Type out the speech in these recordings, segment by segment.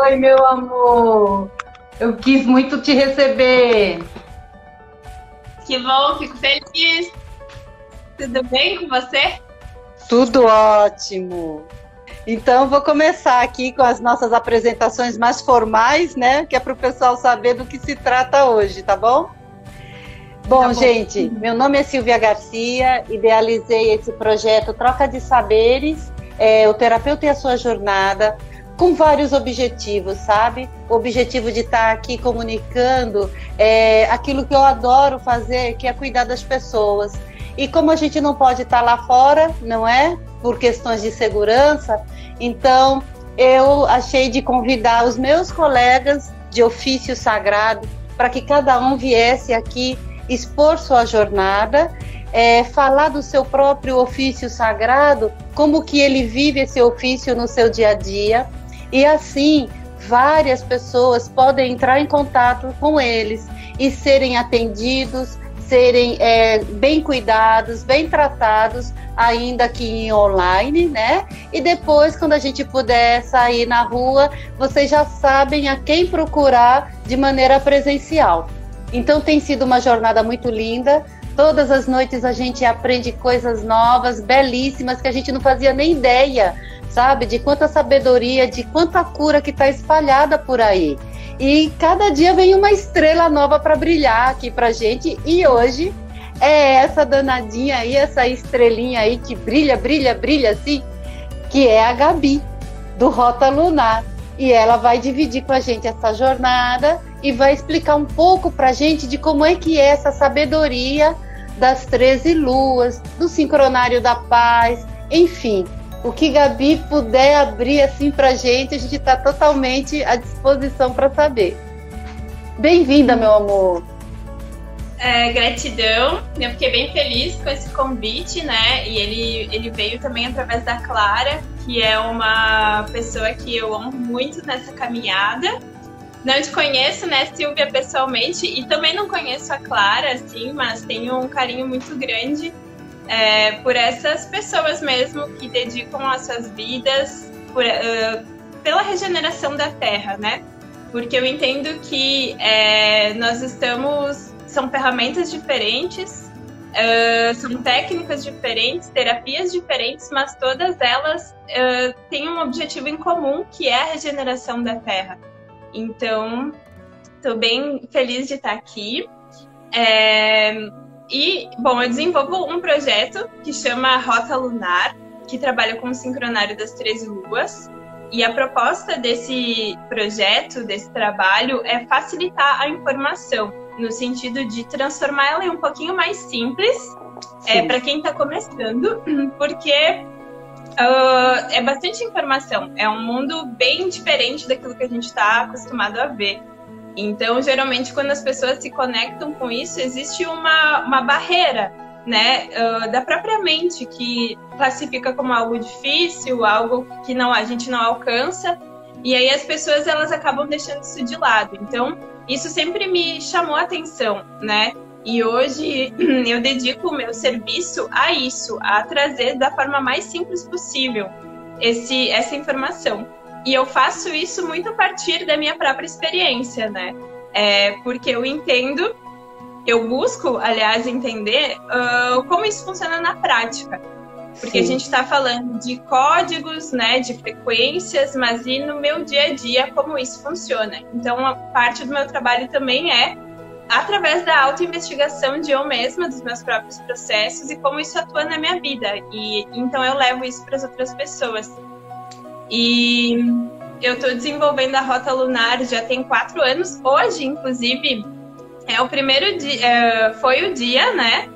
Oi, meu amor. Eu quis muito te receber. Que bom, fico feliz. Tudo bem com você? Tudo ótimo. Então, vou começar aqui com as nossas apresentações mais formais, né? Que é para o pessoal saber do que se trata hoje, tá bom? Bom, gente, meu nome é Silvia Garcia, idealizei esse projeto Troca de Saberes, o terapeuta e a sua jornada, com vários objetivos, sabe? O objetivo de estar aqui comunicando aquilo que eu adoro fazer, que é cuidar das pessoas. E como a gente não pode estar lá fora, não é? Por questões de segurança, então eu achei de convidar os meus colegas de ofício sagrado para que cada um viesse aqui expor sua jornada, falar do seu próprio ofício sagrado, como que ele vive esse ofício no seu dia a dia, e assim várias pessoas podem entrar em contato com eles e serem atendidos, serem bem cuidados, bem tratados, ainda aqui em online, né? E depois, quando a gente puder sair na rua, vocês já sabem a quem procurar de maneira presencial. Então tem sido uma jornada muito linda. Todas as noites a gente aprende coisas novas, belíssimas, que a gente não fazia nem ideia, sabe? De quanta sabedoria, de quanta cura que está espalhada por aí. E cada dia vem uma estrela nova para brilhar aqui pra gente. E hoje é essa danadinha aí, essa estrelinha aí que brilha, brilha, brilha assim, que é a Gabi, do Rota Lunar. E ela vai dividir com a gente essa jornada e vai explicar um pouco para a gente de como é que é essa sabedoria das 13 luas, do sincronário da paz, enfim, o que Gabi puder abrir assim para a gente está totalmente à disposição para saber. Bem-vinda, meu amor. Gratidão, eu fiquei bem feliz com esse convite, né? E ele veio também através da Clara, que é uma pessoa que eu amo muito nessa caminhada. Não te conheço, né, Silvia, pessoalmente, e também não conheço a Clara, assim, mas tenho um carinho muito grande por essas pessoas mesmo que dedicam as suas vidas pela regeneração da Terra, né? Porque eu entendo que são ferramentas diferentes, são técnicas diferentes, terapias diferentes, mas todas elas têm um objetivo em comum, que é a regeneração da Terra. Então, estou bem feliz de estar aqui. Bom, eu desenvolvo um projeto que chama Rota Lunar, que trabalha com o sincronário das 13 luas. E a proposta desse projeto, desse trabalho, é facilitar a informação, no sentido de transformar ela em um pouquinho mais simples para quem está começando, porque é bastante informação. É um mundo bem diferente daquilo que a gente está acostumado a ver. Então, geralmente, quando as pessoas se conectam com isso, existe uma barreira, né, da própria mente, que classifica como algo difícil, algo que a gente não alcança, e aí as pessoas elas acabam deixando isso de lado. Então, isso sempre me chamou a atenção, né? E hoje eu dedico o meu serviço a isso, a trazer da forma mais simples possível essa informação. E eu faço isso muito a partir da minha própria experiência, né? Porque eu busco, aliás, entender como isso funciona na prática. Porque a gente está falando de códigos, né, de frequências, mas e no meu dia a dia como isso funciona. Então, uma parte do meu trabalho também é através da autoinvestigação de eu mesma, dos meus próprios processos e como isso atua na minha vida. E então eu levo isso para as outras pessoas. E eu estou desenvolvendo a Rota Lunar já tem 4 anos. Hoje, inclusive, é o primeiro dia, foi o dia, né?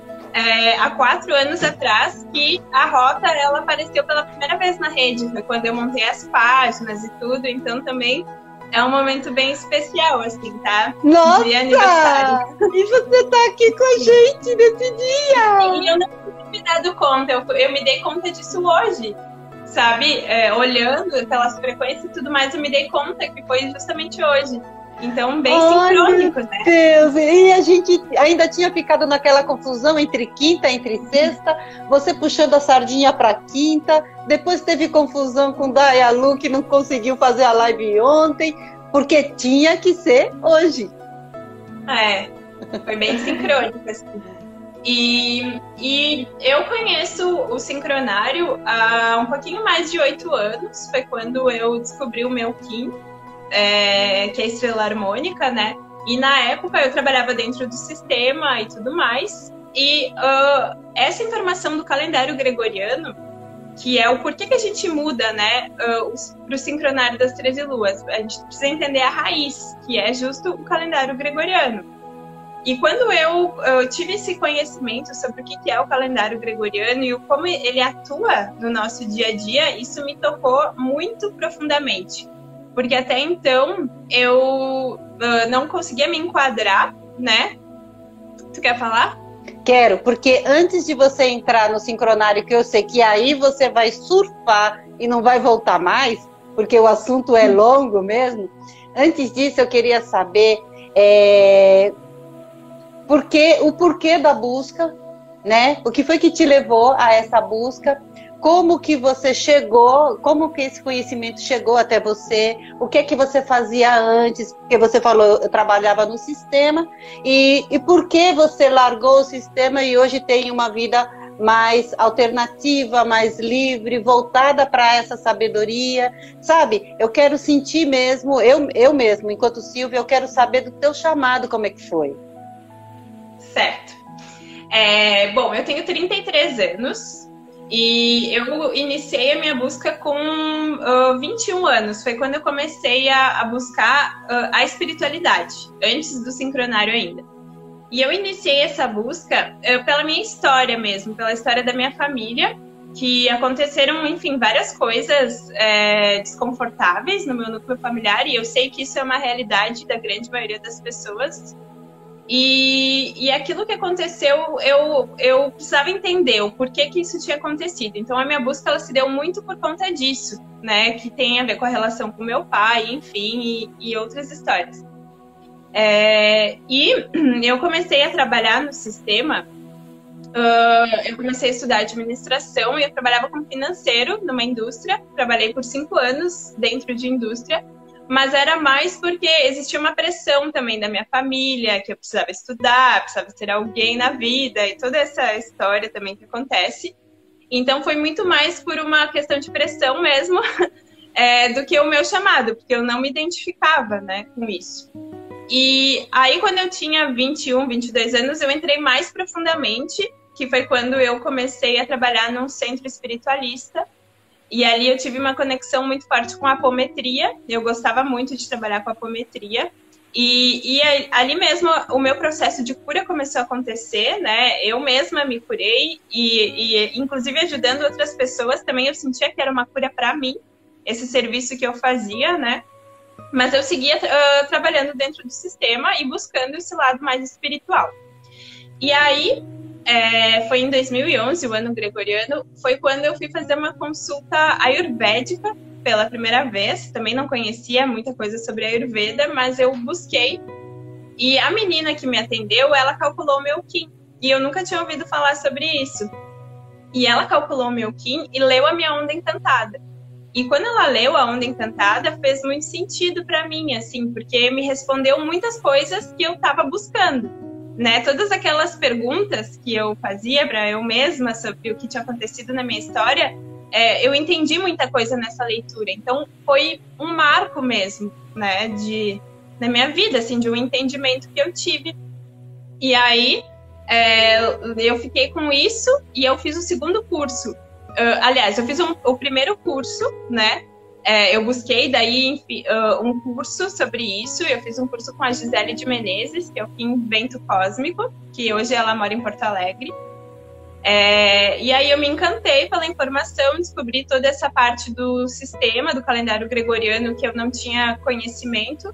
Há 4 anos atrás que a Rota ela apareceu pela primeira vez na rede. Foi quando eu montei as páginas e tudo. Então também é um momento bem especial, assim, tá? Nossa! De aniversário. E você tá aqui com a gente nesse dia! E eu não tinha me dado conta. Eu me dei conta disso hoje. Sabe, olhando pelas frequências e tudo mais, eu me dei conta que foi justamente hoje. Então, bem Ai, sincrônico, meu né? Deus! E a gente ainda tinha ficado naquela confusão entre quinta, entre sexta, você puxando a sardinha para quinta, depois teve confusão com Daya Lu, que não conseguiu fazer a live ontem, porque tinha que ser hoje. É, foi bem sincrônico, assim. E eu conheço o sincronário há um pouquinho mais de 8 anos, foi quando eu descobri o meu Kim, que é a estrela harmônica, né? E na época eu trabalhava dentro do sistema e tudo mais. E essa informação do calendário gregoriano, que é o porquê que a gente muda, né, para o sincronário das 13 luas, a gente precisa entender a raiz, que é justo o calendário gregoriano. E quando eu tive esse conhecimento sobre o que é o calendário gregoriano e como ele atua no nosso dia a dia, isso me tocou muito profundamente. Porque até então eu não conseguia me enquadrar, né? Tu quer falar? Quero, porque antes de você entrar no sincronário, que eu sei que aí você vai surfar e não vai voltar mais, porque o assunto é longo mesmo, antes disso eu queria saber o porquê da busca, né? O que foi que te levou a essa busca? Como que você chegou, como que esse conhecimento chegou até você, o que é que você fazia antes, porque você falou, eu trabalhava no sistema, e por que você largou o sistema e hoje tem uma vida mais alternativa, mais livre, voltada para essa sabedoria, sabe? Eu quero sentir mesmo, eu mesmo, enquanto Silvia, eu quero saber do teu chamado, como é que foi. Certo. Bom, eu tenho 33 anos, e eu iniciei a minha busca com 21 anos. Foi quando eu comecei a buscar a espiritualidade, antes do sincronário ainda. E eu iniciei essa busca pela minha história mesmo, pela história da minha família, que aconteceram, enfim, várias coisas desconfortáveis no meu núcleo familiar, e eu sei que isso é uma realidade da grande maioria das pessoas. E aquilo que aconteceu, eu precisava entender o porquê que isso tinha acontecido. Então, a minha busca ela se deu muito por conta disso, né? Que tem a ver com a relação com meu pai, enfim, e outras histórias. E eu comecei a trabalhar no sistema. Eu comecei a estudar administração e eu trabalhava como financeiro numa indústria. Trabalhei por 5 anos dentro de indústria. Mas era mais porque existia uma pressão também da minha família, que eu precisava estudar, precisava ser alguém na vida, e toda essa história também que acontece. Então foi muito mais por uma questão de pressão mesmo, do que o meu chamado, porque eu não me identificava, né, com isso. E aí quando eu tinha 21, 22 anos, eu entrei mais profundamente, que foi quando eu comecei a trabalhar num centro espiritualista. E ali eu tive uma conexão muito forte com a apometria. Eu gostava muito de trabalhar com a apometria. E ali mesmo o meu processo de cura começou a acontecer, né? Eu mesma me curei e inclusive ajudando outras pessoas também eu sentia que era uma cura para mim, esse serviço que eu fazia, né? Mas eu seguia trabalhando dentro do sistema e buscando esse lado mais espiritual. E aí... foi em 2011, o ano gregoriano, foi quando eu fui fazer uma consulta ayurvédica pela primeira vez. Também não conhecia muita coisa sobre a Ayurveda, mas eu busquei. E a menina que me atendeu, ela calculou o meu Kim. E eu nunca tinha ouvido falar sobre isso. E ela calculou o meu Kim e leu a minha onda encantada. E quando ela leu a onda encantada, fez muito sentido para mim, assim, porque me respondeu muitas coisas que eu estava buscando. Né, todas aquelas perguntas que eu fazia para eu mesma sobre o que tinha acontecido na minha história, eu entendi muita coisa nessa leitura. Então, foi um marco mesmo, né, na minha vida, assim, de um entendimento que eu tive. E aí, eu fiquei com isso e eu fiz o segundo curso. Aliás, eu fiz o primeiro curso, né? Eu busquei daí um curso sobre isso. Eu fiz um curso com a Gisele de Menezes, que é o Kim Vento Cósmico, que hoje ela mora em Porto Alegre. E aí eu me encantei pela informação, descobri toda essa parte do sistema, do calendário gregoriano, que eu não tinha conhecimento.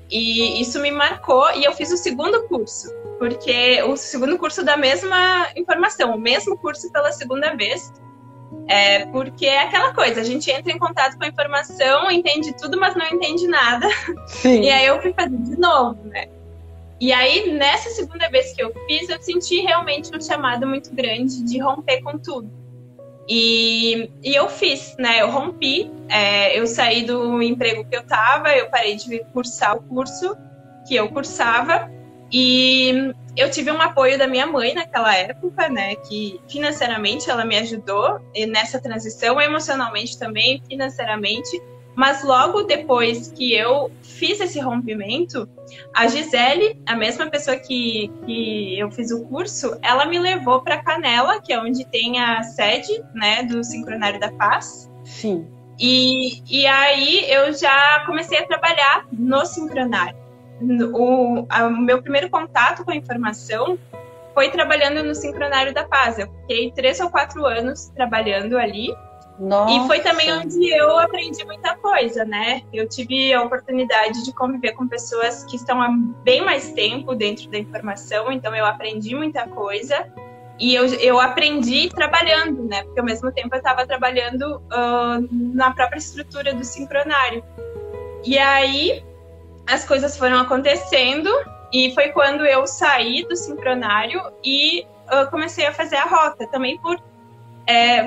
E isso me marcou e eu fiz o segundo curso, porque o segundo curso da mesma informação, o mesmo curso pela segunda vez. Porque é aquela coisa, a gente entra em contato com a informação, entende tudo, mas não entende nada. Sim. E aí eu fui fazer de novo, né? E aí, nessa segunda vez que eu fiz, eu senti realmente um chamado muito grande de romper com tudo. E eu fiz, né? Eu rompi, eu saí do emprego que eu tava, eu parei de cursar o curso que eu cursava, e eu tive um apoio da minha mãe naquela época, né? Que financeiramente ela me ajudou nessa transição, emocionalmente também, financeiramente. Mas logo depois que eu fiz esse rompimento, a Gisele, a mesma pessoa que eu fiz o curso, ela me levou para Canela, que é onde tem a sede, né, do Sincronário da Paz. Sim. E aí eu já comecei a trabalhar no Sincronário. O meu primeiro contato com a informação foi trabalhando no Sincronário da Paz. Eu fiquei 3 ou 4 anos trabalhando ali. Nossa. E foi também onde eu aprendi muita coisa, né? Eu tive a oportunidade de conviver com pessoas que estão há bem mais tempo dentro da informação, então eu aprendi muita coisa. E eu aprendi trabalhando, né? Porque ao mesmo tempo eu estava trabalhando na própria estrutura do Sincronário. E aí as coisas foram acontecendo, e foi quando eu saí do Sincronário e comecei a fazer a rota, também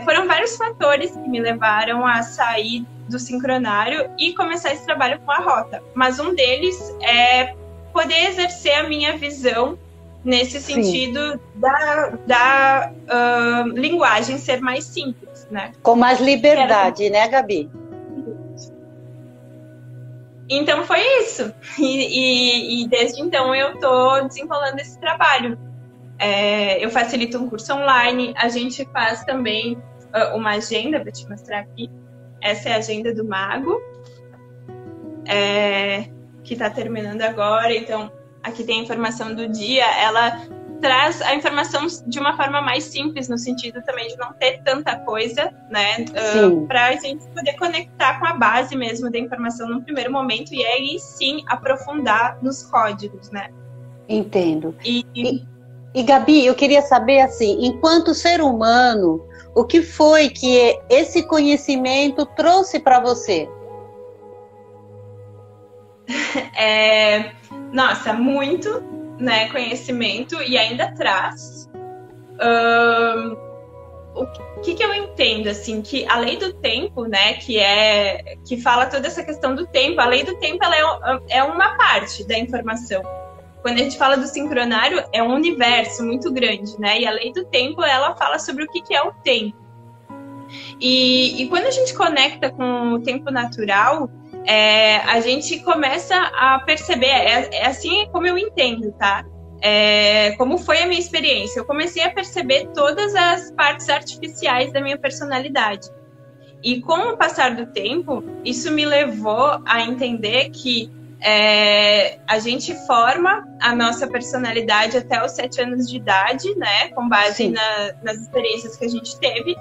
foram vários fatores que me levaram a sair do Sincronário e começar esse trabalho com a rota. Mas um deles é poder exercer a minha visão nesse sentido da linguagem ser mais simples, né? Com mais liberdade, né, Gabi? Então foi isso. E desde então eu estou desenrolando esse trabalho. Eu facilito um curso online, a gente faz também uma agenda, vou te mostrar aqui. Essa é a agenda do Mago, que está terminando agora. Então, aqui tem a informação do dia. Ela traz a informação de uma forma mais simples, no sentido também de não ter tanta coisa, né? Para a gente poder conectar com a base mesmo da informação no primeiro momento e aí sim aprofundar nos códigos, né? Entendo. E Gabi, eu queria saber, assim, enquanto ser humano, o que foi que esse conhecimento trouxe para você? Nossa, muito, né, conhecimento, e ainda traz. O que eu entendo, assim, que a lei do tempo, né, que fala toda essa questão do tempo, a lei do tempo ela é uma parte da informação. Quando a gente fala do sincronário, é um universo muito grande, né? E a lei do tempo, ela fala sobre o que é o tempo. E quando a gente conecta com o tempo natural, a gente começa a perceber, assim como eu entendo, tá? Como foi a minha experiência. Eu comecei a perceber todas as partes artificiais da minha personalidade. E com o passar do tempo, isso me levou a entender que a gente forma a nossa personalidade até os 7 anos de idade, né? Com base nas experiências que a gente teve.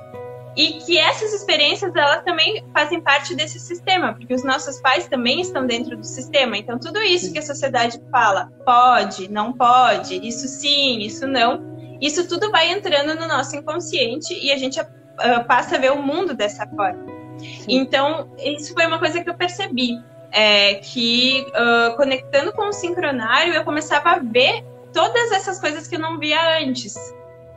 E que essas experiências, elas também fazem parte desse sistema, porque os nossos pais também estão dentro do sistema. Então, tudo isso que a sociedade fala, pode, não pode, isso sim, isso não, isso tudo vai entrando no nosso inconsciente e a gente passa a ver o mundo dessa forma. Sim. Então, isso foi uma coisa que eu percebi. Que conectando com o sincronário, eu começava a ver todas essas coisas que eu não via antes,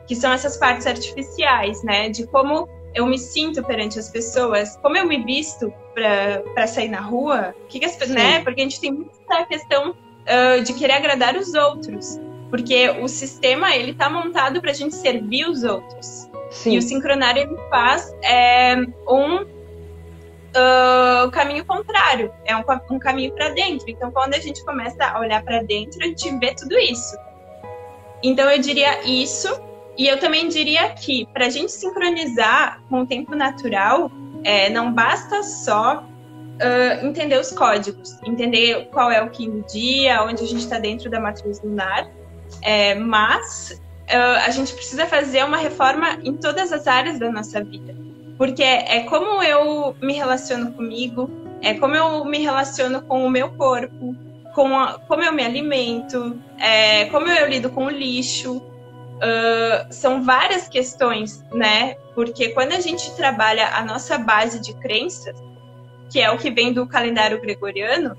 que são essas partes artificiais, né? De como eu me sinto perante as pessoas, como eu me visto para sair na rua, né? Porque a gente tem muita questão de querer agradar os outros, porque o sistema ele tá montado para a gente servir os outros. Sim. E o sincronário ele faz o caminho contrário, é um caminho para dentro. Então, quando a gente começa a olhar para dentro, a gente vê tudo isso. Então, eu diria isso, e eu também diria que para a gente sincronizar com o tempo natural, não basta só entender os códigos, entender qual é o quinto dia, onde a gente está dentro da matriz lunar, mas a gente precisa fazer uma reforma em todas as áreas da nossa vida. Porque é como eu me relaciono comigo, é como eu me relaciono com o meu corpo, como eu me alimento, como eu lido com o lixo. são várias questões, né? Porque quando a gente trabalha a nossa base de crenças, que é o que vem do calendário gregoriano,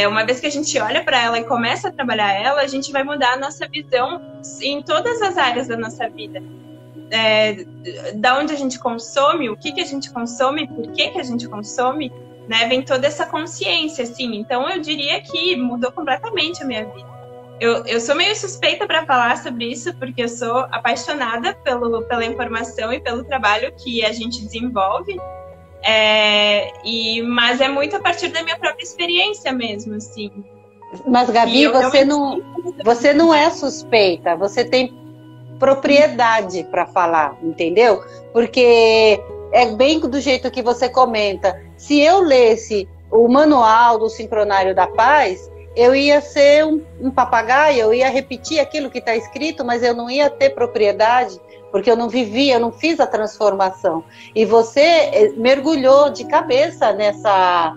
uma vez que a gente olha para ela e começa a trabalhar ela, a gente vai mudar a nossa visão em todas as áreas da nossa vida. Da onde a gente consome, o que a gente consome, por que a gente consome, né? Vem toda essa consciência, assim. Então, eu diria que mudou completamente a minha vida. Eu sou meio suspeita para falar sobre isso, porque eu sou apaixonada pela informação e pelo trabalho que a gente desenvolve. Mas é muito a partir da minha própria experiência mesmo, assim. Mas, Gabi, você não é suspeita, você tem propriedade para falar, entendeu? Porque é bem do jeito que você comenta. Se eu lesse o manual do Sincronário da Paz, eu ia ser um papagaio, eu ia repetir aquilo que está escrito, mas eu não ia ter propriedade, porque eu não vivi, eu não fiz a transformação. E você mergulhou de cabeça nessa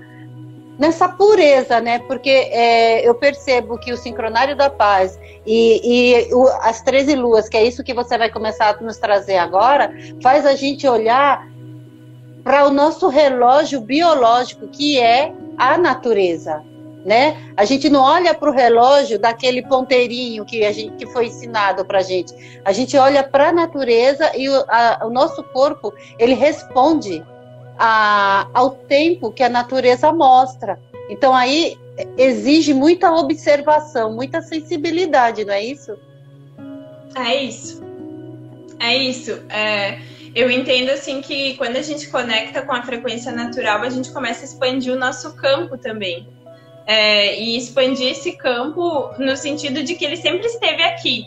pureza, né? Porque eu percebo que o Sincronário da Paz e as 13 luas, que é isso que você vai começar a nos trazer agora, faz a gente olhar para o nosso relógio biológico, que é a natureza, né? A gente não olha para o relógio daquele ponteirinho que foi ensinado para a gente. A gente olha para a natureza e o nosso corpo, ele responde ao tempo que a natureza mostra. Então aí exige muita observação, muita sensibilidade, não é isso? É isso. Eu entendo assim que quando a gente conecta com a frequência natural, a gente começa a expandir o nosso campo também. E expandir esse campo no sentido de que ele sempre esteve aqui.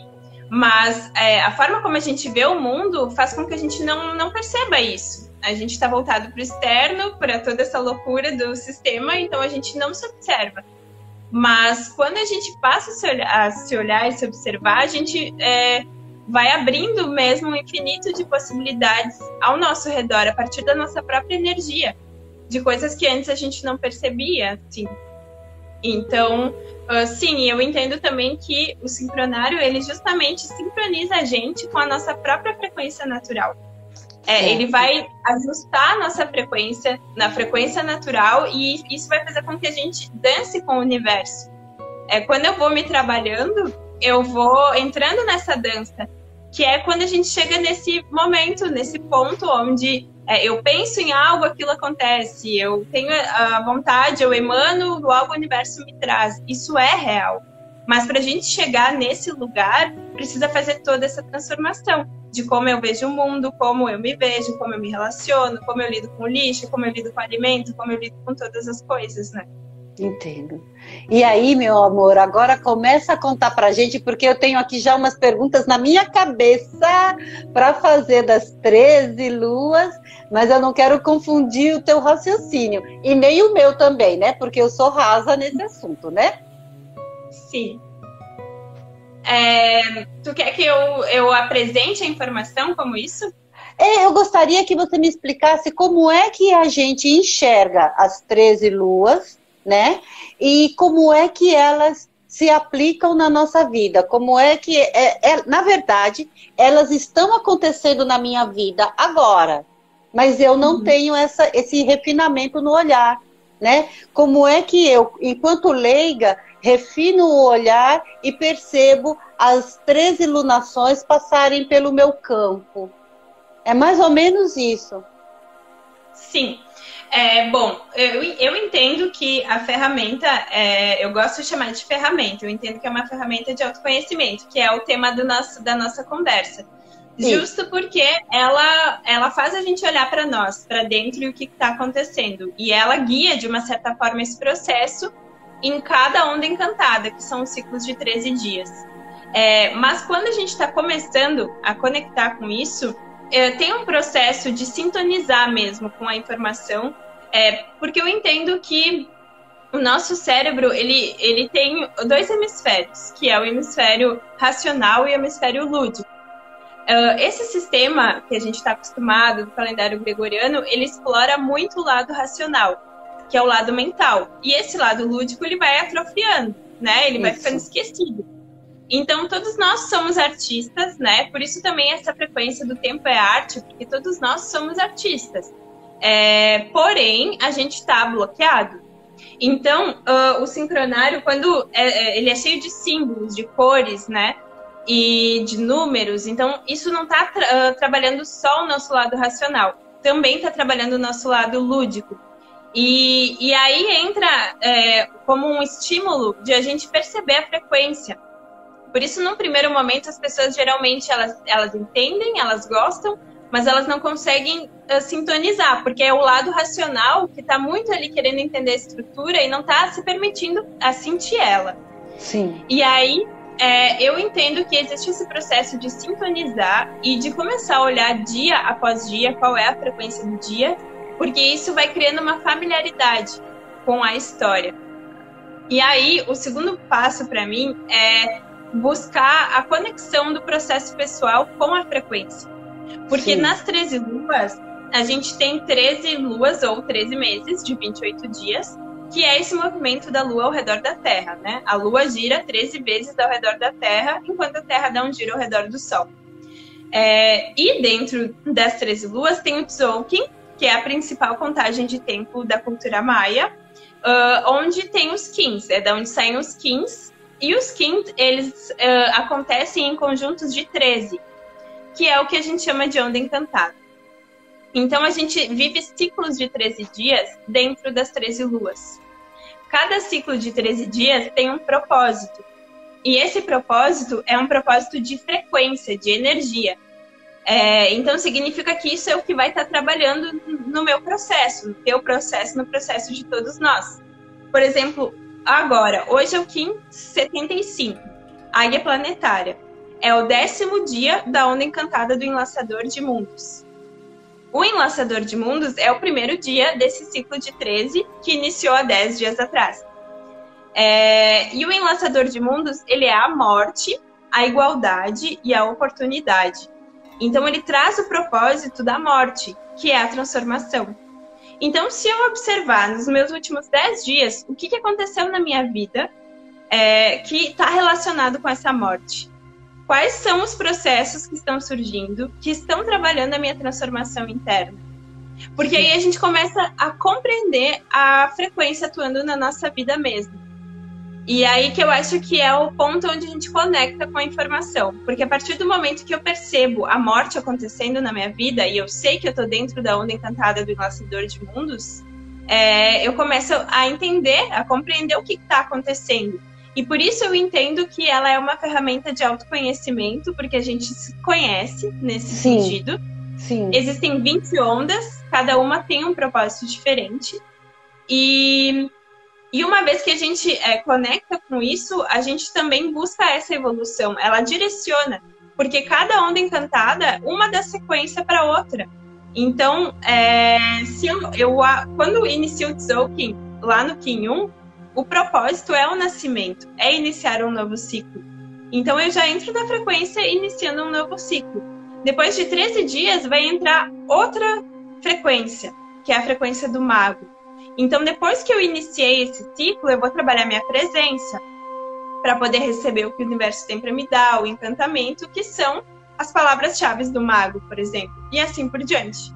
Mas a forma como a gente vê o mundo faz com que a gente não perceba isso. A gente está voltado para o externo, para toda essa loucura do sistema, então a gente não se observa. Mas quando a gente passa a se olhar e se observar, a gente vai abrindo mesmo um infinito de possibilidades ao nosso redor, a partir da nossa própria energia, de coisas que antes a gente não percebia, assim. Então, sim, eu entendo também que o sincronário, ele justamente sincroniza a gente com a nossa própria frequência natural. Ele vai ajustar a nossa frequência na frequência natural e isso vai fazer com que a gente dance com o universo. Quando eu vou me trabalhando, eu vou entrando nessa dança, que é quando a gente chega nesse momento, nesse ponto onde eu penso em algo, aquilo acontece, eu tenho a vontade, eu emano, logo o universo me traz. Isso é real. Mas para a gente chegar nesse lugar, precisa fazer toda essa transformação de como eu vejo o mundo, como eu me vejo, como eu me relaciono, como eu lido com o lixo, como eu lido com o alimento, como eu lido com todas as coisas, né? Entendo. E aí, meu amor, agora começa a contar pra gente, porque eu tenho aqui já umas perguntas na minha cabeça para fazer das 13 luas, mas eu não quero confundir o teu raciocínio. E nem o meu também, né? Porque eu sou rasa nesse assunto, né? Sim. Tu quer que eu apresente a informação como isso? Eu gostaria que você me explicasse como é que a gente enxerga as 13 luas, né? E como é que elas se aplicam na nossa vida? Como é que, na verdade, elas estão acontecendo na minha vida agora, mas eu não tenho esse refinamento no olhar, né? Como é que eu, enquanto leiga, refino o olhar e percebo as 13 lunações passarem pelo meu campo? É mais ou menos isso. Sim. Bom, eu entendo que a ferramenta, eu gosto de chamar de ferramenta, eu entendo que é uma ferramenta de autoconhecimento, que é o tema da nossa conversa. Sim. Justo porque ela faz a gente olhar para nós, para dentro e o que está acontecendo. E ela guia, de uma certa forma, esse processo em cada onda encantada, que são os ciclos de 13 dias. Mas quando a gente está começando a conectar com isso, tem um processo de sintonizar mesmo com a informação, porque eu entendo que o nosso cérebro ele tem 2 hemisférios, que é o hemisfério racional e o hemisfério lúdico. Esse sistema que a gente está acostumado do calendário gregoriano, ele explora muito o lado racional, que é o lado mental. E esse lado lúdico ele vai atrofiando, né? Ele vai ficando esquecido. Então, todos nós somos artistas, né? Por isso também essa frequência do tempo é arte, porque todos nós somos artistas. Porém, a gente está bloqueado. Então, o sincronário, quando ele é cheio de símbolos, de cores, né? E de números, então isso não está trabalhando só o nosso lado racional, também está trabalhando o nosso lado lúdico. E aí entra como um estímulo de a gente perceber a frequência. Por isso, num primeiro momento, as pessoas geralmente elas entendem, elas gostam, mas elas não conseguem sintonizar, porque é o lado racional que está muito ali querendo entender a estrutura e não está se permitindo a sentir ela. Sim. E aí, eu entendo que existe esse processo de sintonizar e de começar a olhar dia após dia qual é a frequência do dia, porque isso vai criando uma familiaridade com a história. E aí, o segundo passo para mim é buscar a conexão do processo pessoal com a frequência. Porque Sim. nas 13 luas, a gente tem 13 luas ou 13 meses de 28 dias, que é esse movimento da Lua ao redor da Terra, né? A Lua gira 13 vezes ao redor da Terra, enquanto a Terra dá um giro ao redor do Sol. E dentro das 13 luas tem o Tzolk'in, que é a principal contagem de tempo da cultura maia, onde tem os Qins, da onde saem os Qins. E os Qins, eles acontecem em conjuntos de 13, que é o que a gente chama de onda encantada. Então, a gente vive ciclos de 13 dias dentro das 13 luas. Cada ciclo de 13 dias tem um propósito. E esse propósito é um propósito de frequência, de energia. Então, significa que isso é o que vai estar trabalhando no meu processo, no teu processo, no processo de todos nós. Por exemplo, agora, hoje é o Qin 75, Águia Planetária. É o 10º dia da onda encantada do Enlaçador de Mundos. O Enlaçador de Mundos é o primeiro dia desse ciclo de 13, que iniciou há 10 dias atrás. E o Enlaçador de Mundos, ele é a morte, a igualdade e a oportunidade. Então, ele traz o propósito da morte, que é a transformação. Então, se eu observar nos meus últimos 10 dias, o que aconteceu na minha vida que está relacionado com essa morte? Quais são os processos que estão surgindo, que estão trabalhando a minha transformação interna? Porque aí a gente começa a compreender a frequência atuando na nossa vida mesmo. E aí que eu acho que é o ponto onde a gente conecta com a informação. Porque a partir do momento que eu percebo a morte acontecendo na minha vida, e eu sei que eu estou dentro da onda encantada do Enlaçador de Mundos, eu começo a entender, a compreender o que está acontecendo. E por isso eu entendo que ela é uma ferramenta de autoconhecimento, porque a gente se conhece nesse sentido. Sim. Existem 20 ondas, cada uma tem um propósito diferente. E uma vez que a gente conecta com isso, a gente também busca essa evolução. Ela direciona, porque cada onda encantada, uma dá sequência para outra. Então, se quando inicio o Tzolk'in lá no Qin 1, o propósito é o nascimento, é iniciar um novo ciclo. Então, eu já entro na frequência iniciando um novo ciclo. Depois de 13 dias, vai entrar outra frequência, que é a frequência do mago. Então, depois que eu iniciei esse ciclo, eu vou trabalhar minha presença para poder receber o que o universo tem para me dar, o encantamento, que são as palavras-chave do mago, por exemplo, e assim por diante.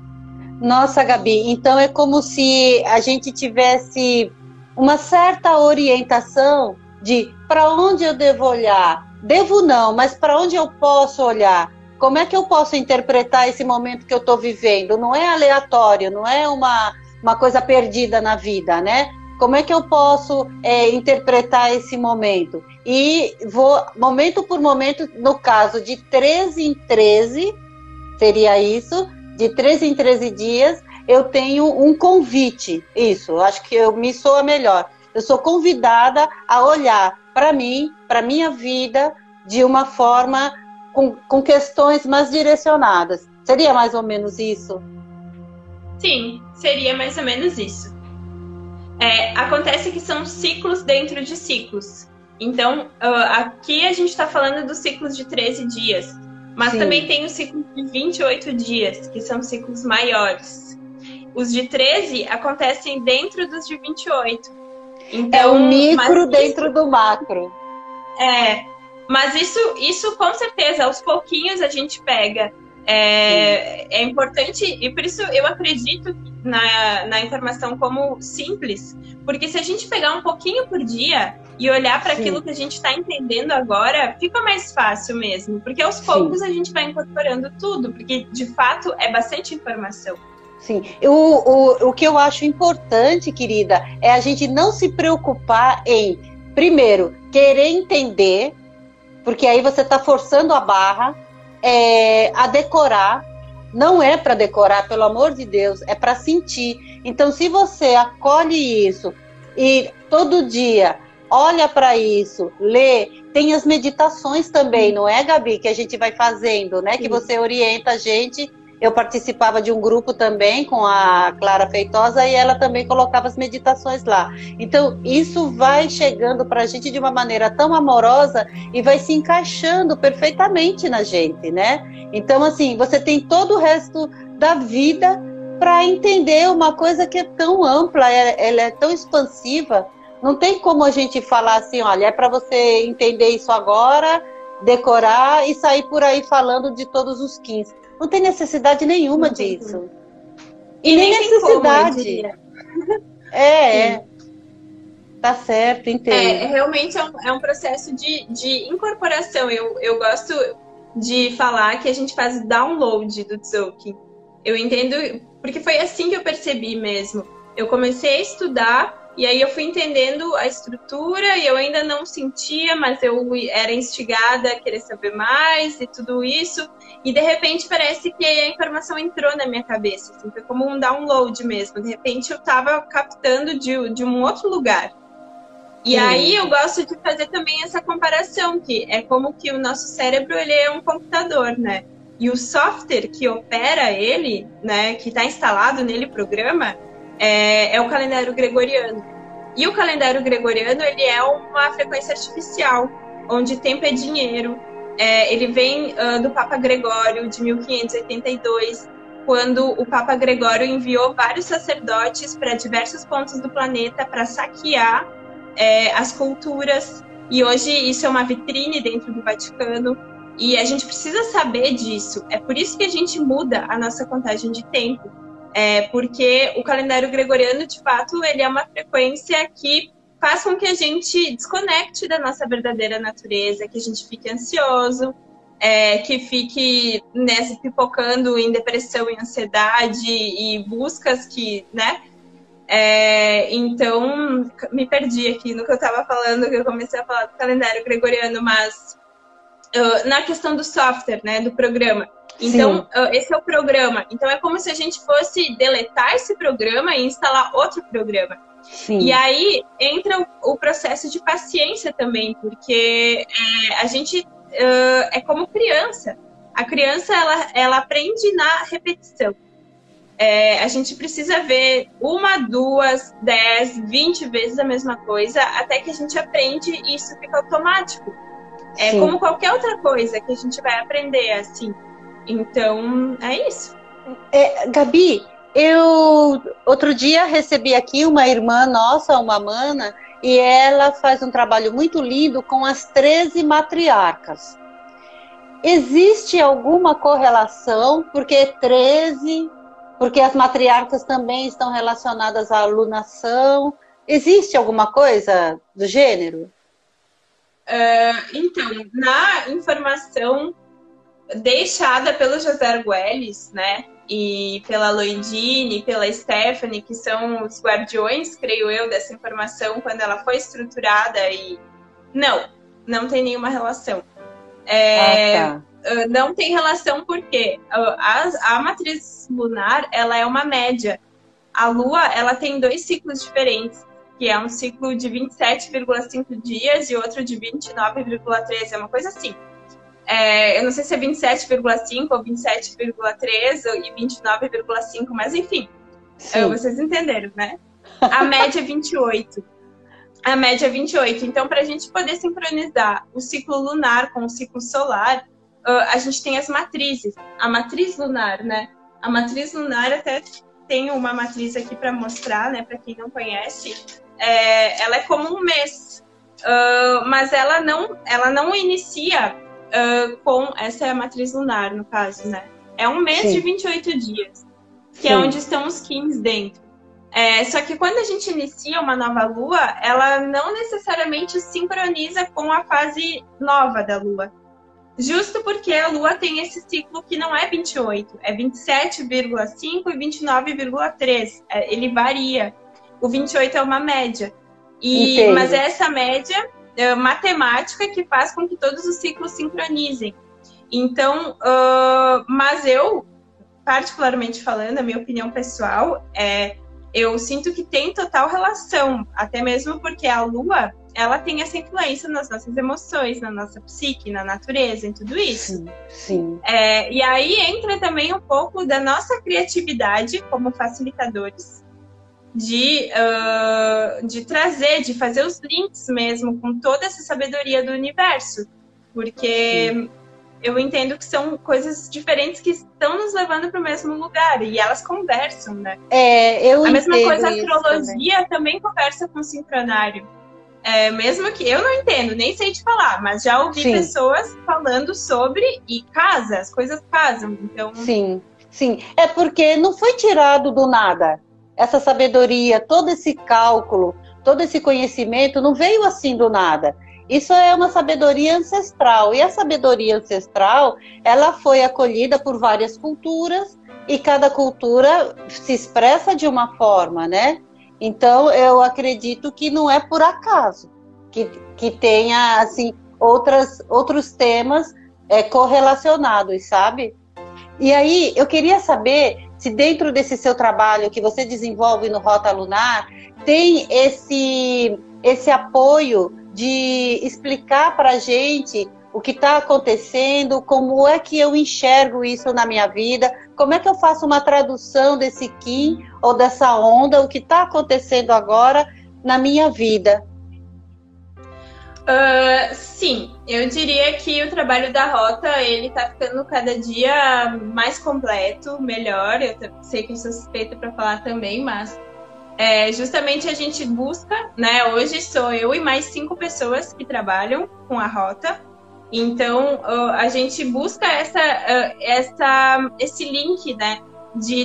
Nossa, Gabi, então é como se a gente tivesse uma certa orientação de para onde eu devo olhar. Devo não, mas para onde eu posso olhar? Como é que eu posso interpretar esse momento que eu estou vivendo? Não é aleatório, não é uma coisa perdida na vida, né? Como é que eu posso interpretar esse momento? E vou, momento por momento, no caso de 13 em 13, seria isso, de 13 em 13 dias, eu tenho um convite, isso, acho que me soa melhor. Eu sou convidada a olhar para mim, para minha vida, de uma forma com questões mais direcionadas. Seria mais ou menos isso? Sim, seria mais ou menos isso. Acontece que são ciclos dentro de ciclos. Então, aqui a gente está falando dos ciclos de 13 dias, mas Sim. também tem os ciclos de 28 dias, que são ciclos maiores. Os de 13 acontecem dentro dos de 28. Então, é o micro dentro do macro. Mas isso com certeza, aos pouquinhos a gente pega. É importante, e por isso eu acredito na informação como simples, porque se a gente pegar um pouquinho por dia e olhar para aquilo que a gente está entendendo agora, fica mais fácil mesmo, porque aos poucos a gente vai incorporando tudo, porque de fato é bastante informação. Sim, o que eu acho importante, querida, é a gente não se preocupar em, primeiro, querer entender, porque aí você está forçando a barra, a decorar. Não é para decorar, pelo amor de Deus, é para sentir. Então, se você acolhe isso e todo dia olha para isso, lê, tem as meditações também, não é, Gabi, que a gente vai fazendo, né? Que você orienta a gente. Eu participava de um grupo também com a Clara Feitosa e ela também colocava as meditações lá. Então, isso vai chegando para a gente de uma maneira tão amorosa e vai se encaixando perfeitamente na gente, né? Então, assim, você tem todo o resto da vida para entender uma coisa que é tão ampla, ela é tão expansiva. Não tem como a gente falar assim, olha, é para você entender isso agora, decorar e sair por aí falando de todos os 15. Não tem necessidade nenhuma disso. E nem necessidade. Tá certo, entendo. Realmente é um processo de incorporação. Eu gosto de falar que a gente faz download do Tzolk'in. Eu entendo, porque foi assim que eu percebi mesmo. Eu comecei a estudar e aí eu fui entendendo a estrutura e eu ainda não sentia, mas eu era instigada a querer saber mais e tudo isso. E de repente parece que a informação entrou na minha cabeça. Assim, foi como um download mesmo. De repente eu estava captando de um outro lugar. E aí eu gosto de fazer também essa comparação, que é como que o nosso cérebro ele é um computador, né? E o software que opera ele, né, que está instalado nele, programa, é o calendário gregoriano. E o calendário gregoriano, ele é uma frequência artificial, onde tempo é dinheiro. Ele vem do Papa Gregório, de 1582, quando o Papa Gregório enviou vários sacerdotes para diversos pontos do planeta para saquear as culturas. E hoje isso é uma vitrine dentro do Vaticano. E a gente precisa saber disso. É por isso que a gente muda a nossa contagem de tempo. Porque o calendário gregoriano, de fato, ele é uma frequência que faz com que a gente desconecte da nossa verdadeira natureza, que a gente fique ansioso, que fique pipocando em depressão e ansiedade e buscas que, né? Então, me perdi aqui no que eu estava falando, que eu comecei a falar do calendário gregoriano, mas na questão do software, né, do programa. Então, esse é o programa. Então, é como se a gente fosse deletar esse programa e instalar outro programa. Sim. E aí entra o processo de paciência também, porque a gente é como criança. A criança, ela aprende na repetição. A gente precisa ver 1, 2, 10, 20 vezes a mesma coisa até que a gente aprende e isso fica automático. Como qualquer outra coisa que a gente vai aprender, assim. Então, é isso. Gabi, eu outro dia recebi aqui uma irmã nossa, uma mana, e ela faz um trabalho muito lindo com as 13 matriarcas. Existe alguma correlação? Porque 13, porque as matriarcas também estão relacionadas à alunação. Existe alguma coisa do gênero? Então, na informação deixada pelo José Arguelles, né, e pela Loidine, pela Stephanie, que são os guardiões, creio eu, dessa informação quando ela foi estruturada e... Não tem nenhuma relação. Não tem relação porque a matriz lunar, ela é uma média. A Lua, ela tem 2 ciclos diferentes, que é um ciclo de 27,5 dias e outro de 29,3, é uma coisa assim. Eu não sei se é 27,5 ou 27,3 e 29,5, mas enfim, vocês entenderam, né? A média é 28. A média é 28. Então, para a gente poder sincronizar o ciclo lunar com o ciclo solar, a gente tem as matrizes. A matriz lunar, né? A matriz lunar, até tem uma matriz aqui para mostrar, né? Para quem não conhece, ela é como um mês. mas ela não inicia com essa matriz lunar, no caso, né? É um mês de 28 dias, que é onde estão os Kins dentro. Só que quando a gente inicia uma nova lua, ela não necessariamente sincroniza com a fase nova da lua. Justo porque a lua tem esse ciclo que não é 28, é 27,5 e 29,3. Ele varia. O 28 é uma média. Mas é essa média matemática que faz com que todos os ciclos sincronizem. Então, mas eu, particularmente falando, a minha opinião pessoal, eu sinto que tem total relação, até mesmo porque a lua, ela tem essa influência nas nossas emoções, na nossa psique, na natureza, em tudo isso. Sim. E aí entra também um pouco da nossa criatividade como facilitadores, de trazer, de fazer os links mesmo com toda essa sabedoria do universo. Porque eu entendo que são coisas diferentes que estão nos levando para o mesmo lugar. E elas conversam, né? Eu a mesma entendo coisa, a isso astrologia também conversa com o sincronário. Mesmo que eu não entendo, nem sei te falar, mas já ouvi pessoas falando sobre e casa, as coisas casam. Então... Sim. É porque não foi tirado do nada. Essa sabedoria, todo esse cálculo, todo esse conhecimento não veio assim do nada. Isso é uma sabedoria ancestral. E a sabedoria ancestral, ela foi acolhida por várias culturas e cada cultura se expressa de uma forma, né? Então, eu acredito que não é por acaso que tenha, assim, outros temas correlacionados, sabe? E aí, eu queria saber se dentro desse seu trabalho que você desenvolve no Rota Lunar, tem esse apoio de explicar para a gente o que está acontecendo, como é que eu enxergo isso na minha vida, como é que eu faço uma tradução desse Kim ou dessa onda, o que está acontecendo agora na minha vida. Sim, eu diria que o trabalho da Rota, ele tá ficando cada dia mais completo, melhor. Eu sei que eu sou suspeita para falar também, mas justamente a gente busca, né? Hoje sou eu e mais 5 pessoas que trabalham com a Rota. Então, a gente busca esse link, né?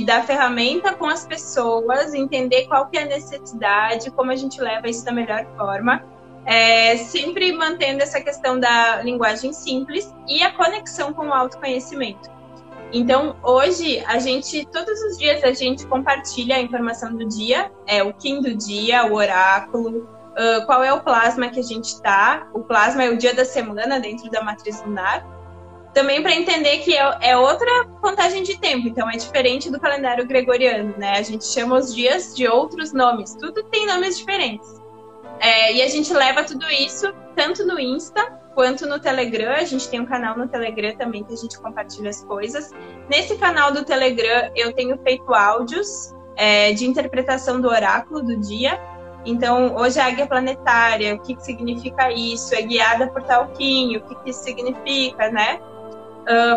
Da ferramenta com as pessoas, entender qual que é a necessidade, como a gente leva isso da melhor forma. Sempre mantendo essa questão da linguagem simples e a conexão com o autoconhecimento. Então, hoje, todos os dias a gente compartilha a informação do dia, o Kim do dia, o oráculo, qual é o plasma que a gente está. O plasma é o dia da semana dentro da matriz lunar. Também para entender que é outra contagem de tempo, então é diferente do calendário gregoriano, né? A gente chama os dias de outros nomes, tudo tem nomes diferentes. E a gente leva tudo isso tanto no Insta quanto no Telegram. A gente tem um canal no Telegram também que a gente compartilha as coisas. Nesse canal do Telegram eu tenho feito áudios de interpretação do oráculo do dia. Então, hoje a águia planetária, o que significa isso? É guiada por Talquim, o que isso significa, né?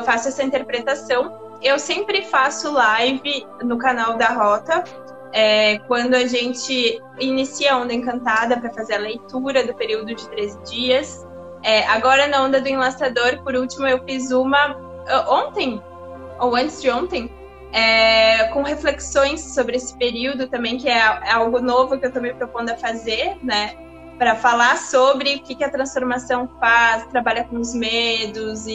Faço essa interpretação. Eu sempre faço live no canal da Rota, quando a gente inicia a Onda Encantada para fazer a leitura do período de 13 dias. Agora na Onda do Enlaçador, por último, eu fiz uma ontem, ou antes de ontem, com reflexões sobre esse período também, que é algo novo que eu estou me propondo a fazer, né? Para falar sobre o que a transformação faz, trabalha com os medos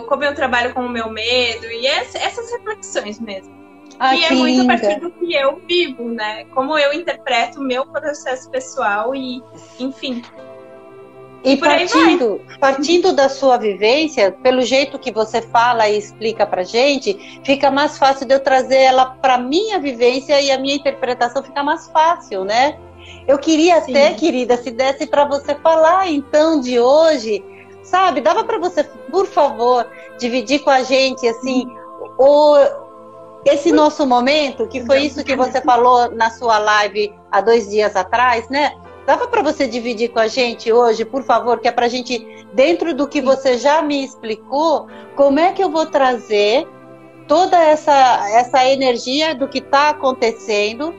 como eu trabalho com o meu medo, e essas reflexões mesmo. Que é muito a partir do que eu vivo, né? Como eu interpreto o meu processo pessoal e, enfim. E partindo da sua vivência, pelo jeito que você fala e explica pra gente, fica mais fácil de eu trazer ela pra minha vivência e a minha interpretação fica mais fácil, né? Eu queria até, querida, se desse para você falar então de hoje, sabe? Dava para você, por favor, dividir com a gente, assim, esse nosso momento, que foi isso que você falou na sua live há 2 dias atrás, né? Dava para você dividir com a gente hoje, por favor, que é para a gente, dentro do que você já me explicou, como é que eu vou trazer toda essa energia do que está acontecendo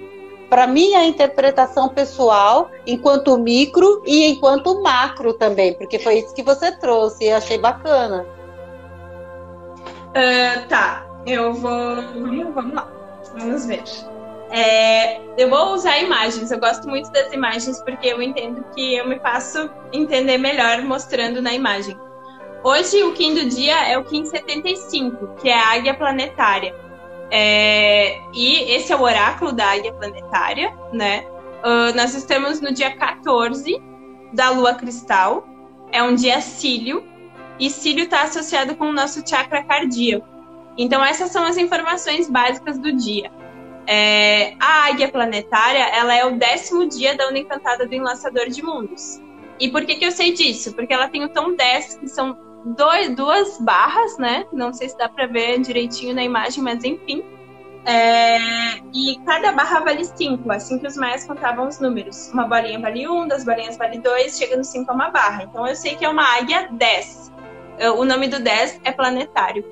para minha interpretação pessoal, enquanto micro e enquanto macro também, porque foi isso que você trouxe e achei bacana. Tá, eu vou. Vamos lá, vamos ver. Eu vou usar imagens, eu gosto muito das imagens porque eu entendo que eu me faço entender melhor mostrando na imagem. Hoje o Kim do dia é o Kim 75, que é a Águia Planetária. E esse é o oráculo da Águia Planetária, né? Nós estamos no dia 14 da Lua Cristal, é um dia cílio, e cílio está associado com o nosso chakra cardíaco. Então essas são as informações básicas do dia. A Águia Planetária, ela é o 10º dia da Onda Encantada do Enlaçador de Mundos. E por que eu sei disso? Porque ela tem o tom 10, que são duas barras, né? Não sei se dá para ver direitinho na imagem, mas enfim. E cada barra vale 5, assim que os maias contavam os números. Uma bolinha vale 1, 2 bolinhas vale 2, chega no 5 é uma barra. Então eu sei que é uma águia 10. O nome do 10 é planetário.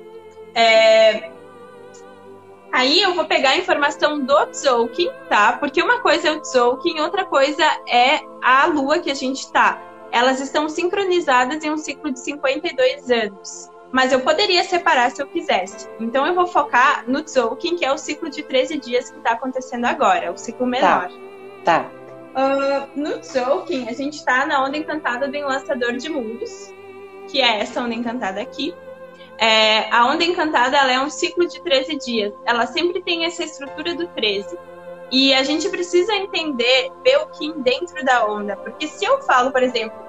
Aí eu vou pegar a informação do Tzolk'in, tá? Porque uma coisa é o Tzolk'in, outra coisa é a lua que a gente tá. Elas estão sincronizadas em um ciclo de 52 anos. Mas eu poderia separar se eu quisesse. Então eu vou focar no Tzolk'in, que é o ciclo de 13 dias que está acontecendo agora, o ciclo menor. Tá. No Tzolk'in, a gente está na Onda Encantada do Enlaçador de Mundos, que é essa Onda Encantada aqui. A Onda Encantada, ela é um ciclo de 13 dias. Ela sempre tem essa estrutura do 13. E a gente precisa entender, ver o Kim dentro da onda. Porque se eu falo, por exemplo,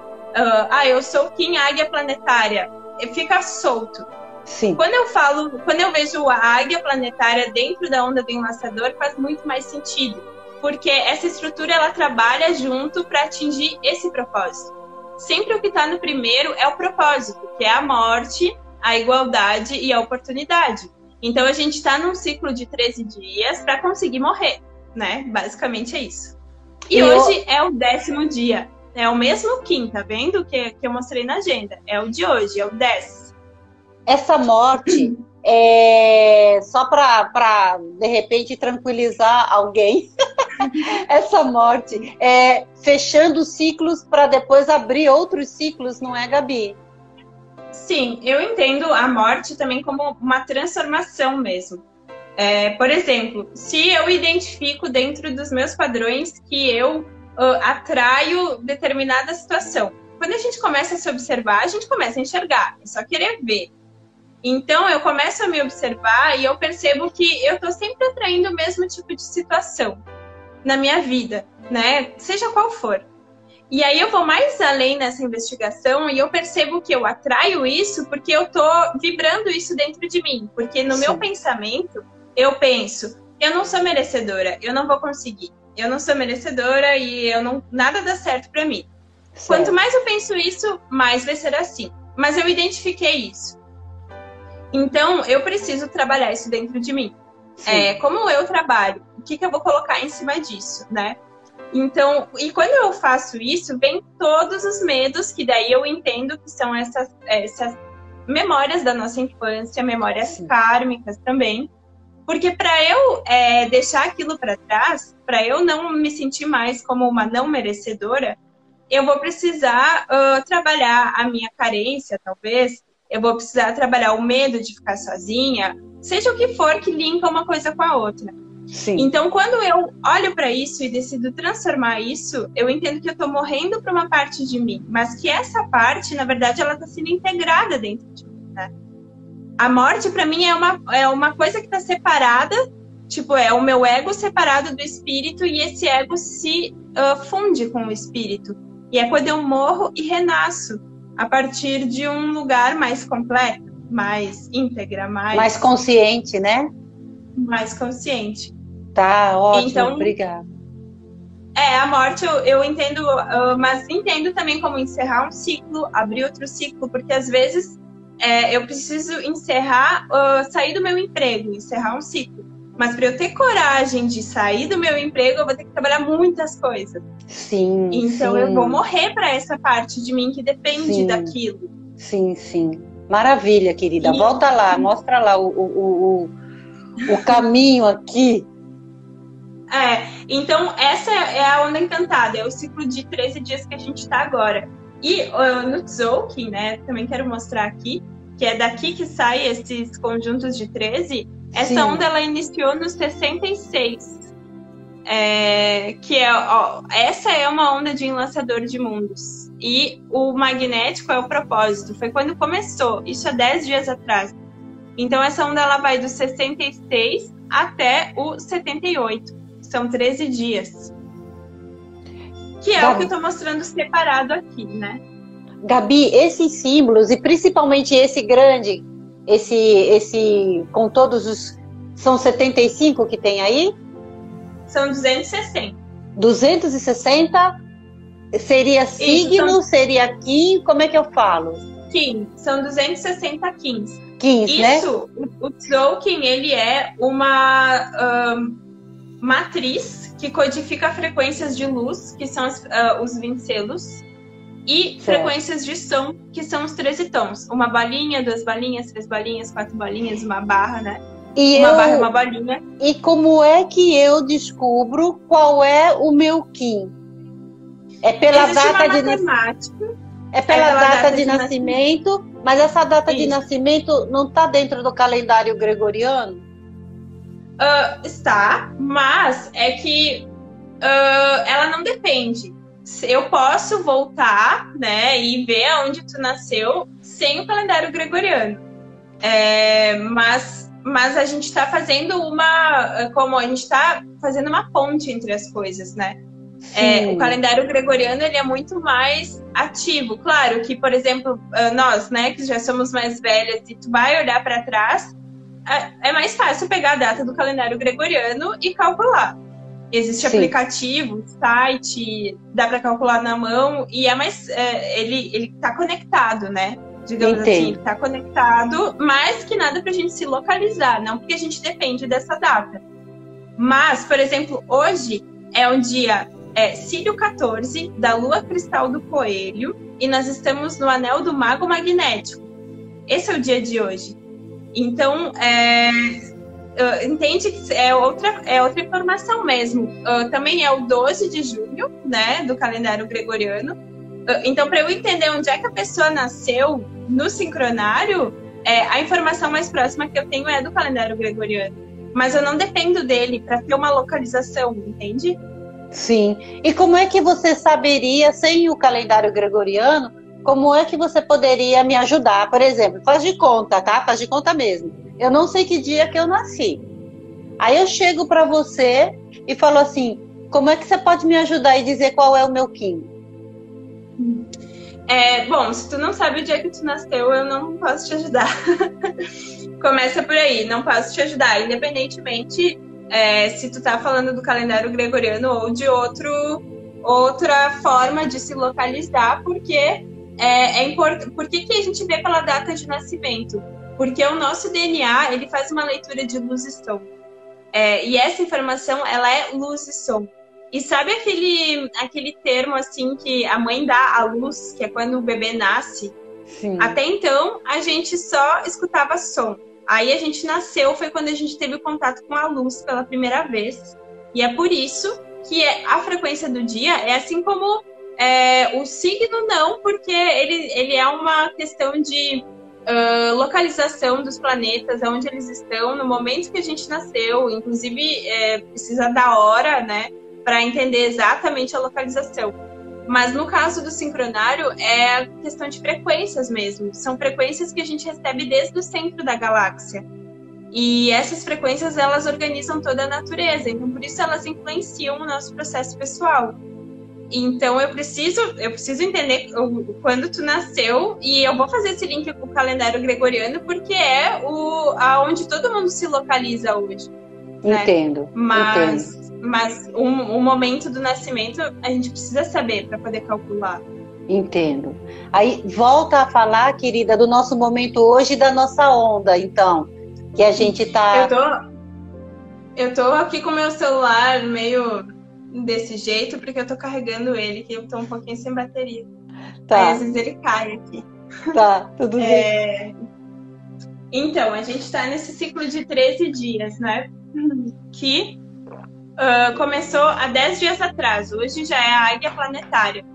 eu sou o Kim Águia Planetária, fica solto. Sim. Quando eu vejo a Águia Planetária dentro da onda do enlaçador, faz muito mais sentido. Porque essa estrutura, ela trabalha junto para atingir esse propósito. Sempre o que está no primeiro é o propósito, que é a morte, a igualdade e a oportunidade. Então a gente está num ciclo de 13 dias para conseguir morrer, né? Basicamente é isso. E hoje é o 10º dia. É o mesmo Kim, tá vendo? Que eu mostrei na agenda. É o de hoje, é o 10. Essa morte só para de repente tranquilizar alguém. Essa morte fechando ciclos para depois abrir outros ciclos, não é, Gabi? Sim, eu entendo a morte também como uma transformação mesmo. Por exemplo, se eu identifico dentro dos meus padrões que eu atraio determinada situação. Quando a gente começa a se observar, a gente começa a enxergar, é só querer ver. Então, eu começo a me observar e eu percebo que eu estou sempre atraindo o mesmo tipo de situação na minha vida, né? Seja qual for. E aí eu vou mais além nessa investigação e eu percebo que eu atraio isso porque eu tô vibrando isso dentro de mim. Porque no meu pensamento, eu penso, eu não sou merecedora, eu não vou conseguir. Eu não sou merecedora e nada dá certo pra mim. Certo. Quanto mais eu penso isso, mais vai ser assim. Mas eu identifiquei isso. Então, eu preciso trabalhar isso dentro de mim. Como eu trabalho, o que eu vou colocar em cima disso, né? Então, e quando eu faço isso, vem todos os medos, que daí eu entendo que são essas memórias da nossa infância, memórias kármicas também. Porque para eu deixar aquilo para trás, para eu não me sentir mais como uma não merecedora, eu vou precisar trabalhar a minha carência, talvez. Eu vou precisar trabalhar o medo de ficar sozinha, seja o que for que linka uma coisa com a outra. Sim. Então, quando eu olho para isso e decido transformar isso, eu entendo que eu estou morrendo para uma parte de mim, mas que essa parte, na verdade, ela está sendo integrada dentro de mim, né? A morte, para mim, é uma coisa que está separada, tipo, é o meu ego separado do espírito e esse ego se funde com o espírito. E é quando eu morro e renasço, a partir de um lugar mais completo, mais íntegra, mais consciente, né? Mais consciente. Tá, ótimo, então, obrigada. A morte eu entendo, mas entendo também como encerrar um ciclo, abrir outro ciclo, porque às vezes eu preciso encerrar, sair do meu emprego, encerrar um ciclo. Mas para eu ter coragem de sair do meu emprego, eu vou ter que trabalhar muitas coisas. Sim. Então eu vou morrer para essa parte de mim que depende daquilo. Sim, sim. Maravilha, querida. Volta lá, mostra lá o caminho aqui. Então essa é a onda encantada, é o ciclo de 13 dias que a gente está agora. E no Tzolk'in, né, também quero mostrar aqui, que é daqui que saem esses conjuntos de 13, essa Sim. onda ela iniciou no 66. Essa é uma onda de enlaçador de mundos. E o magnético é o propósito. Foi quando começou, isso há 10 dias atrás. Então essa onda ela vai do 66 até o 78. São 13 dias. Que é o que eu estou mostrando separado aqui, né? Gabi, esses símbolos, e principalmente esse grande, esse com todos os... São 75 que tem aí? São 260. 260 seria signo, seria Kim, como é que eu falo? Kim, são 260 Kins. Kins, né? Isso, o Tzolk'in, ele é uma matriz que codifica frequências de luz, que são os 20 selos, e frequências de som, que são os 13 tons. Uma balinha, 2 balinhas, 3 balinhas, 4 balinhas, uma barra, né? Barra é uma balinha. E como é que eu descubro qual é o meu Kim? É pela data de nascimento? É pela data de nascimento, mas essa data de nascimento não está dentro do calendário gregoriano? Está, mas é que ela não depende. Eu posso voltar, né, e ver aonde tu nasceu sem o calendário gregoriano. Mas a gente está fazendo como a gente está fazendo uma ponte entre as coisas, né? O calendário gregoriano ele é muito mais ativo. Claro que, por exemplo, nós, né, que já somos mais velhas, e tu vai olhar para trás, é mais fácil pegar a data do calendário gregoriano e calcular. Existe aplicativo, site, dá para calcular na mão e ele está conectado, né? Digamos assim, está conectado, mais que nada para a gente se localizar, não porque a gente depende dessa data. Mas, por exemplo, hoje é um dia Cílio 14 da Lua Cristal do Coelho e nós estamos no Anel do Mago Magnético. Esse é o dia de hoje. Então, entende que é outra informação mesmo. Também é o 12 de julho, né, do calendário gregoriano. Então, para eu entender onde é que a pessoa nasceu no sincronário, a informação mais próxima que eu tenho é do calendário gregoriano. Mas eu não dependo dele para ter uma localização, entende? Sim. E como é que você saberia, sem o calendário gregoriano, como é que você poderia me ajudar? Por exemplo, faz de conta, tá? Faz de conta mesmo. Eu não sei que dia que eu nasci. Aí eu chego para você e falo assim, como é que você pode me ajudar e dizer qual é o meu Kim? Bom, se tu não sabe o dia que tu nasceu, eu não posso te ajudar. Começa por aí, não posso te ajudar, independentemente se tu tá falando do calendário gregoriano ou de outra forma de se localizar, porque é importante. Por que a gente vê pela data de nascimento? Porque o nosso DNA, ele faz uma leitura de luz e som. E essa informação, ela é luz e som. E sabe aquele termo assim que a mãe dá à luz, que é quando o bebê nasce? Sim. Até então, a gente só escutava som. Aí a gente nasceu, foi quando a gente teve o contato com a luz pela primeira vez. E é por isso que a frequência do dia é assim como o signo não, porque ele é uma questão de localização dos planetas, onde eles estão, no momento que a gente nasceu. Inclusive, precisa da hora, né, para entender exatamente a localização. Mas no caso do sincronário, é questão de frequências mesmo. São frequências que a gente recebe desde o centro da galáxia. E essas frequências, elas organizam toda a natureza. Então, por isso, elas influenciam o nosso processo pessoal. Então, eu preciso entender quando tu nasceu. E eu vou fazer esse link com o calendário gregoriano, porque é aonde todo mundo se localiza hoje. Entendo, né? entendo. Mas o momento do nascimento a gente precisa saber para poder calcular. Entendo. Aí volta a falar, querida, do nosso momento hoje e da nossa onda, então, que a gente tá... Eu tô aqui com o meu celular meio desse jeito, porque eu tô carregando ele, que eu tô um pouquinho sem bateria. Tá. Aí, às vezes ele cai aqui. Tá, tudo bem. Então, a gente tá nesse ciclo de 13 dias, né? Que começou há 10 dias atrás. Hoje já é a águia planetária.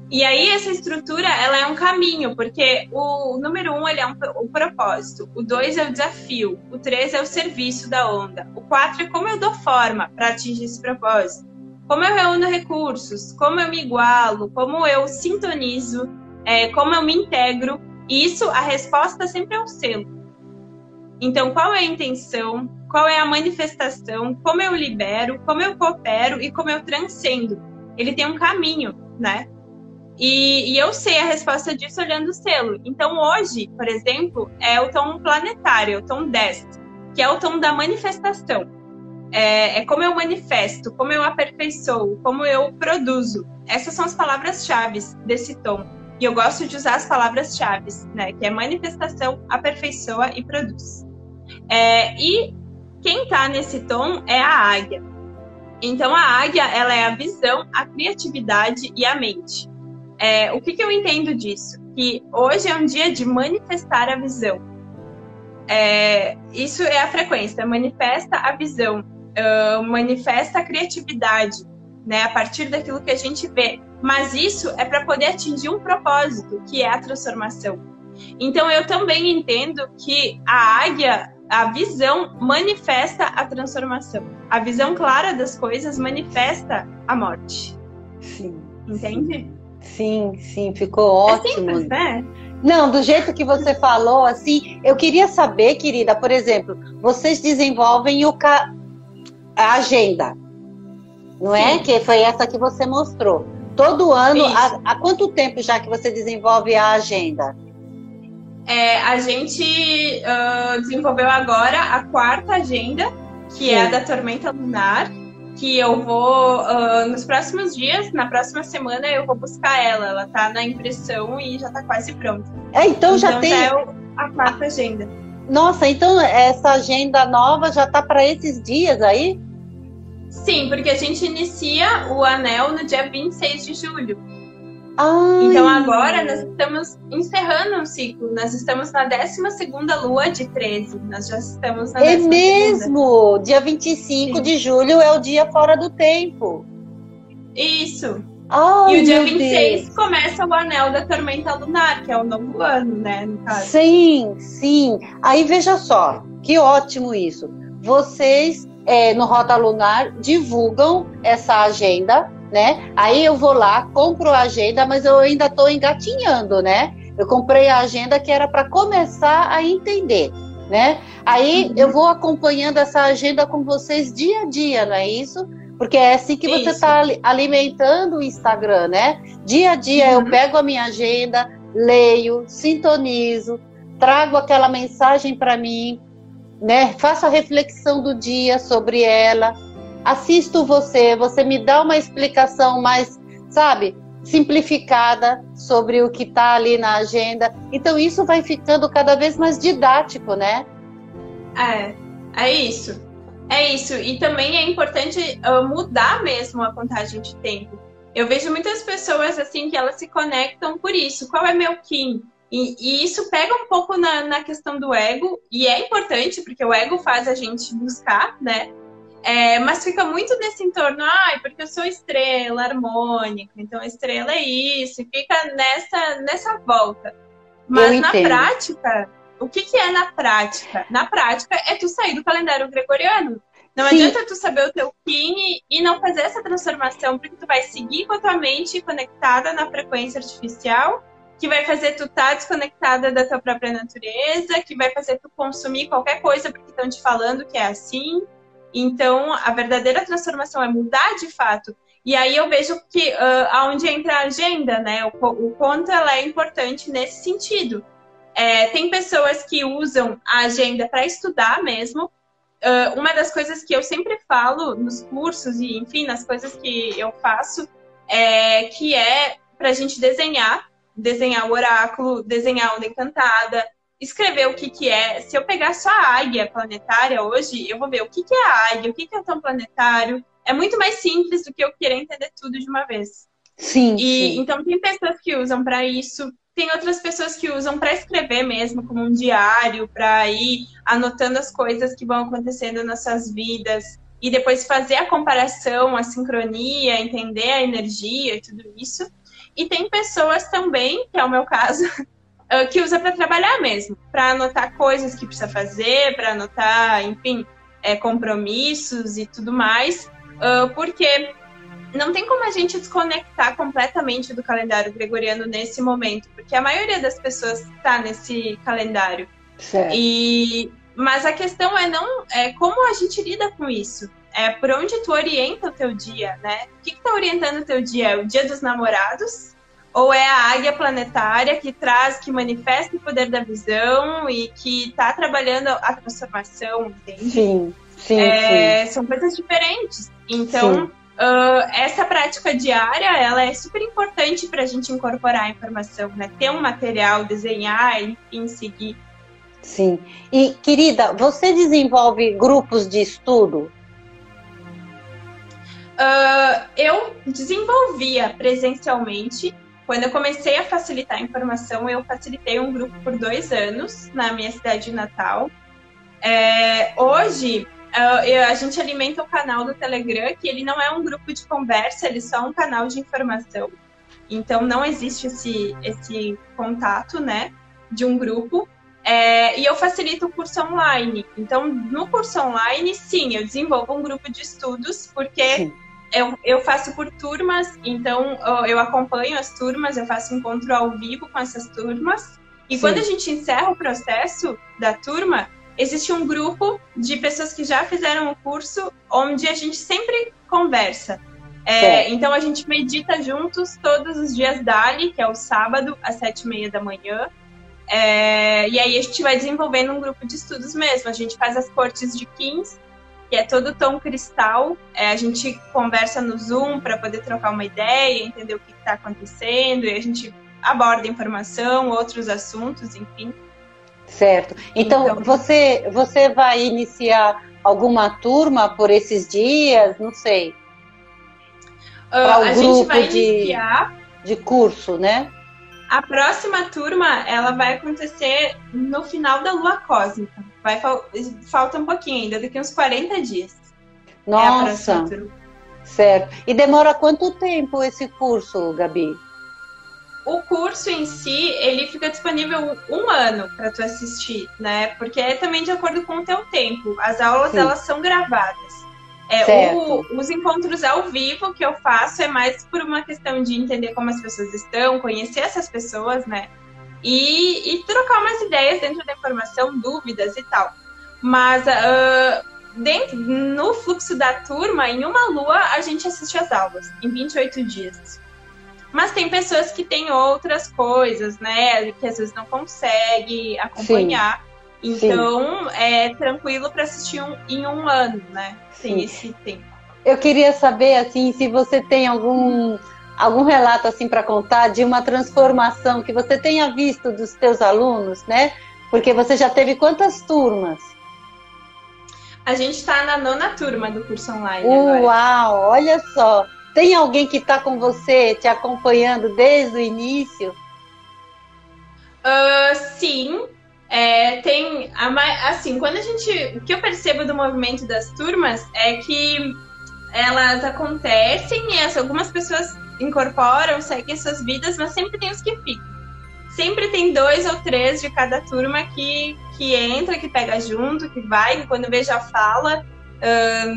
E aí essa estrutura, ela é um caminho, porque o número 1, ele é o propósito, o 2 é o desafio, o 3 é o serviço da onda, o 4 é como eu dou forma para atingir esse propósito, como eu reúno recursos, como eu me igualo, como eu sintonizo, como eu me integro. E isso, a resposta sempre é o selo. Então, qual é a intenção, qual é a manifestação, como eu libero, como eu coopero e como eu transcendo. Ele tem um caminho, né? E eu sei a resposta disso olhando o selo. Então, hoje, por exemplo, é o tom planetário, o tom 10, que é o tom da manifestação. É como eu manifesto, como eu aperfeiçoo, como eu produzo. Essas são as palavras-chave desse tom. E eu gosto de usar as palavras-chave, né? Que é manifestação, aperfeiçoa e produz. E quem está nesse tom é a águia. Então, a águia, ela é a visão, a criatividade e a mente. O que eu entendo disso? Que hoje é um dia de manifestar a visão. Isso é a frequência, manifesta a visão, manifesta a criatividade, né, a partir daquilo que a gente vê. Mas isso é para poder atingir um propósito, que é a transformação. Então, eu também entendo que a águia, a visão, manifesta a transformação. A visão clara das coisas manifesta a morte. Sim. Entende? Sim, sim, ficou ótimo. Simples, né? Não, do jeito que você falou, assim, eu queria saber, querida, por exemplo, vocês desenvolvem a agenda, não é? Sim. Que foi essa que você mostrou. Todo ano, há quanto tempo já que você desenvolve a agenda? A gente desenvolveu agora a 4ª agenda, que é a da tormenta lunar, que eu vou, nos próximos dias, na próxima semana, eu vou buscar ela. Ela tá na impressão e já tá quase pronta. Então já tem... é a 4ª agenda. Nossa, então essa agenda nova já tá para esses dias aí? Sim, porque a gente inicia o anel no dia 26 de julho. Ai. Então agora nós estamos encerrando um ciclo. Nós estamos na 12ª lua de 13. Nós já estamos na 12ª. É mesmo! Dia 25 de julho é o dia fora do tempo. Isso. Ai, e o dia meu 26 Deus. Começa o anel da tormenta lunar, que é o novo ano, né, no caso. Sim, sim. Aí veja só, que ótimo isso. Vocês, no Rota Lunar, divulgam essa agenda, né? Aí eu vou lá, compro a agenda, mas eu ainda estou engatinhando, né? Eu comprei a agenda que era para começar a entender, né? Aí eu vou acompanhando essa agenda com vocês dia a dia, não é isso? Porque é assim que você está alimentando o Instagram, né? Dia a dia eu pego a minha agenda, leio, sintonizo, trago aquela mensagem para mim, né? Faço a reflexão do dia sobre ela, assisto você me dá uma explicação mais, sabe, simplificada sobre o que está ali na agenda. Então isso vai ficando cada vez mais didático, né? É isso. É isso. E também é importante mudar mesmo a contagem de tempo. Eu vejo muitas pessoas assim que elas se conectam por isso. Qual é meu Kim? E isso pega um pouco na questão do ego, e é importante, porque o ego faz a gente buscar, né? Mas fica muito nesse entorno, porque eu sou estrela harmônica, então a estrela é isso, e fica nessa volta. Mas na prática, o que é na prática? Na prática é tu sair do calendário gregoriano. Não adianta tu saber o teu Kim e não fazer essa transformação, porque tu vai seguir com a tua mente conectada na frequência artificial, que vai fazer tu estar desconectada da tua própria natureza, que vai fazer tu consumir qualquer coisa porque estão te falando que é assim. Então, a verdadeira transformação é mudar de fato. E aí eu vejo que aonde entra a agenda, né? O quanto ela é importante nesse sentido. Tem pessoas que usam a agenda para estudar mesmo. Uma das coisas que eu sempre falo nos cursos e, enfim, nas coisas que eu faço, que é para a gente desenhar o oráculo, desenhar a onda encantada, escrever o que é. Se eu pegar só a águia planetária hoje, eu vou ver o que é a águia, o que é o tom planetário. É muito mais simples do que eu querer entender tudo de uma vez. Sim. Então, tem pessoas que usam para isso. Tem outras pessoas que usam para escrever mesmo, como um diário, para ir anotando as coisas que vão acontecendo nas suas vidas. e depois fazer a comparação, a sincronia, entender a energia e tudo isso. E tem pessoas também, que é o meu caso, que usa para trabalhar mesmo, para anotar coisas que precisa fazer, para anotar, enfim, compromissos e tudo mais, porque não tem como a gente desconectar completamente do calendário gregoriano nesse momento, porque a maioria das pessoas está nesse calendário. Certo. Mas a questão é como a gente lida com isso. É por onde tu orienta o teu dia, né? O que está orientando o teu dia? É o dia dos namorados? Ou é a águia planetária que manifesta o poder da visão e que está trabalhando a transformação, entende? Sim. São coisas diferentes. Então, essa prática diária, ela é super importante para a gente incorporar a informação, né? Ter um material, desenhar, enfim, seguir. Sim. E, querida, você desenvolve grupos de estudo? Eu desenvolvia presencialmente. Quando eu comecei a facilitar a informação, eu facilitei um grupo por 2 anos na minha cidade natal. Hoje, a gente alimenta o canal do Telegram, que ele não é um grupo de conversa, ele é só um canal de informação. Então, não existe esse contato, né, de um grupo. E eu facilito o curso online. Então, no curso online, sim, eu desenvolvo um grupo de estudos, porque eu faço por turmas, então eu acompanho as turmas, eu faço encontro ao vivo com essas turmas. E quando a gente encerra o processo da turma, existe um grupo de pessoas que já fizeram o curso, onde a gente sempre conversa. Então, a gente medita juntos todos os dias dali, que é o sábado, às 7h30 da manhã. E aí a gente vai desenvolvendo um grupo de estudos mesmo. A gente faz as cortes de Kins, que é todo tom cristal. A gente conversa no Zoom para poder trocar uma ideia, entender o que está acontecendo, e a gente aborda informação, outros assuntos, enfim. Certo. Então você vai iniciar alguma turma por esses dias? Não sei. Para o grupo gente vai iniciar de curso, né? A próxima turma, ela vai acontecer no final da lua cósmica. Falta um pouquinho ainda, daqui uns 40 dias. Nossa, certo. E demora quanto tempo esse curso, Gabi? O curso em si, ele fica disponível 1 ano para tu assistir, né? Porque é também de acordo com o teu tempo. As aulas, elas são gravadas. Os encontros ao vivo que eu faço é mais por uma questão de entender como as pessoas estão, conhecer essas pessoas, né? E trocar umas ideias dentro da informação, dúvidas e tal. Mas no fluxo da turma, em 1 lua, a gente assiste as aulas, em 28 dias. Mas tem pessoas que têm outras coisas, né? Que às vezes não conseguem acompanhar. Então, é tranquilo para assistir em 1 ano, né? Tem esse tempo. Eu queria saber, assim, se você tem algum relato, assim, para contar de uma transformação que você tenha visto dos teus alunos, né? Porque você já teve quantas turmas? A gente está na 9ª turma do curso online agora. Uau, olha só! Tem alguém que está com você, te acompanhando desde o início? Sim. Tem, assim, o que eu percebo do movimento das turmas é que elas acontecem e algumas pessoas incorporam, seguem suas vidas, mas sempre tem os que ficam. Sempre tem 2 ou 3 de cada turma que entra, que pega junto, que vai, e quando vê já fala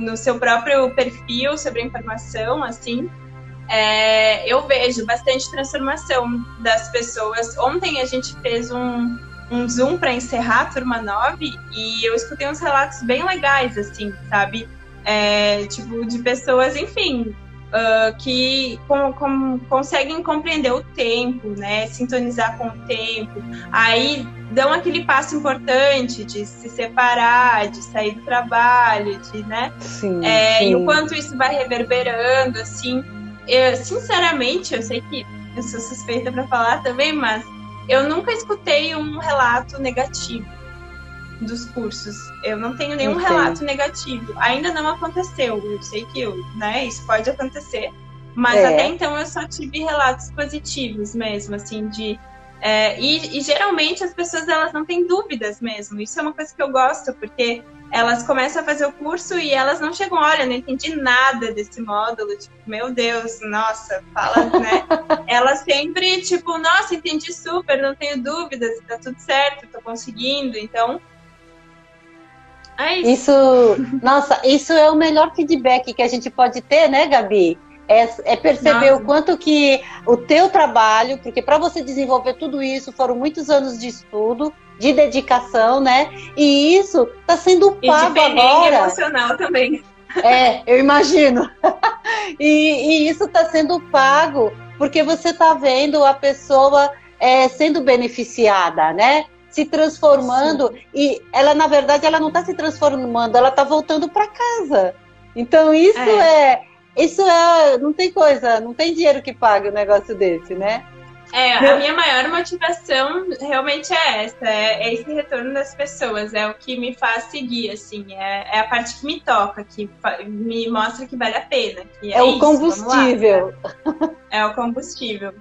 no seu próprio perfil sobre a informação, assim. Eu vejo bastante transformação das pessoas. Ontem a gente fez um Zoom para encerrar a turma 9 e eu escutei uns relatos bem legais, assim, sabe? Tipo, de pessoas, enfim, que conseguem compreender o tempo, né? Sintonizar com o tempo. Aí dão aquele passo importante de se separar, de sair do trabalho, né? Sim. E o quanto isso vai reverberando, assim. Sinceramente, eu sei que eu sou suspeita para falar também, mas eu nunca escutei um relato negativo dos cursos. Eu não tenho nenhum relato negativo. Ainda não aconteceu. Eu sei que isso pode acontecer. Mas até então eu só tive relatos positivos mesmo, assim, e geralmente as pessoas, elas não têm dúvidas mesmo. Isso é uma coisa que eu gosto, porque elas começam a fazer o curso e elas não chegam, olha, não entendi nada desse módulo, tipo, meu Deus, nossa, fala, né? Elas sempre, tipo, nossa, entendi super, não tenho dúvidas, tá tudo certo, tô conseguindo, então... É isso. Nossa, isso é o melhor feedback que a gente pode ter, né, Gabi? É perceber o quanto que o teu trabalho, porque para você desenvolver tudo isso foram muitos anos de estudo, de dedicação, né? E isso está sendo pago e de agora. Emocional também. Eu imagino. E isso está sendo pago porque você está vendo a pessoa sendo beneficiada, né? Se transformando. Sim. E ela, na verdade, ela não está se transformando, ela está voltando para casa. Então isso não tem coisa, não tem dinheiro que pague um negócio desse, né? A minha maior motivação realmente é essa, é esse retorno das pessoas, é o que me faz seguir, assim, é a parte que me toca, que me mostra que vale a pena. Que o combustível. É o combustível.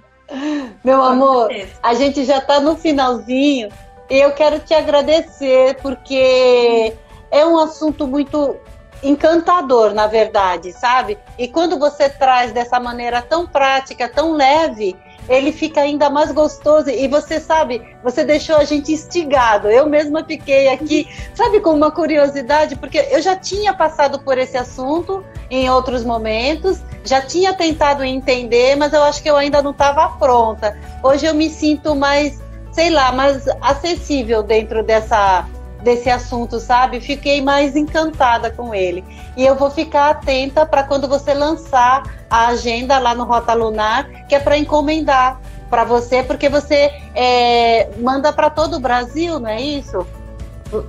Meu amor, a gente já está no finalzinho e eu quero te agradecer porque é um assunto muito encantador, na verdade, sabe? E quando você traz dessa maneira tão prática, tão leve, ele fica ainda mais gostoso. E você sabe, você deixou a gente instigado. Eu mesma fiquei aqui, sabe, com uma curiosidade, porque eu já tinha passado por esse assunto em outros momentos, já tinha tentado entender, mas eu acho que eu ainda não estava pronta. Hoje eu me sinto mais, sei lá, mais acessível dentro desse assunto, sabe? Fiquei mais encantada com ele. E eu vou ficar atenta para quando você lançar a agenda lá no Rota Lunar, que é para encomendar para você, porque você manda para todo o Brasil, não é isso?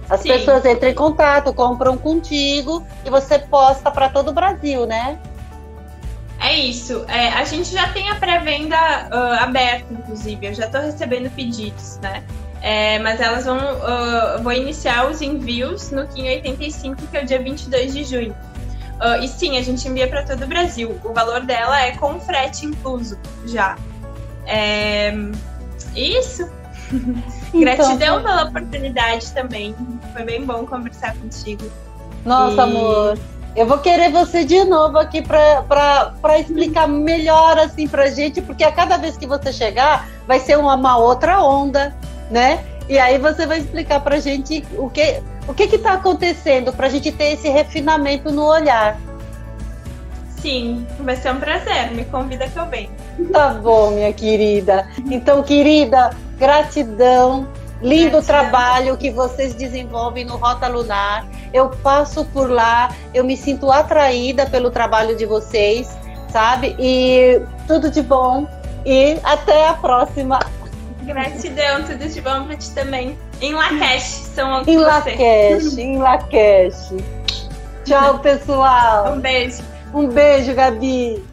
As Sim. pessoas entram em contato, compram contigo e você posta para todo o Brasil, né? É isso. A gente já tem a pré-venda aberta, inclusive. Eu já estou recebendo pedidos, né? Mas elas vou iniciar os envios no Kim 85, que é o dia 22 de junho. E sim, a gente envia para todo o Brasil. O valor dela é com frete incluso, já. Isso. Então, gratidão pela oportunidade também. Foi bem bom conversar contigo. Nossa, amor. Eu vou querer você de novo aqui para explicar melhor assim pra gente, porque a cada vez que você chegar, vai ser uma outra onda, né? E aí você vai explicar pra gente o que tá acontecendo, pra gente ter esse refinamento no olhar. Sim, vai ser um prazer. Me convida que eu venho. Tá bom, minha querida. Então, querida, gratidão. Lindo trabalho que vocês desenvolvem no Rota Lunar. Eu passo por lá, eu me sinto atraída pelo trabalho de vocês, sabe? E tudo de bom. E até a próxima. Gratidão, tudo de bom pra ti também. Em Lakesh, são em Lakesh, em Lakesh. Tchau, pessoal. Um beijo. Um beijo, Gabi.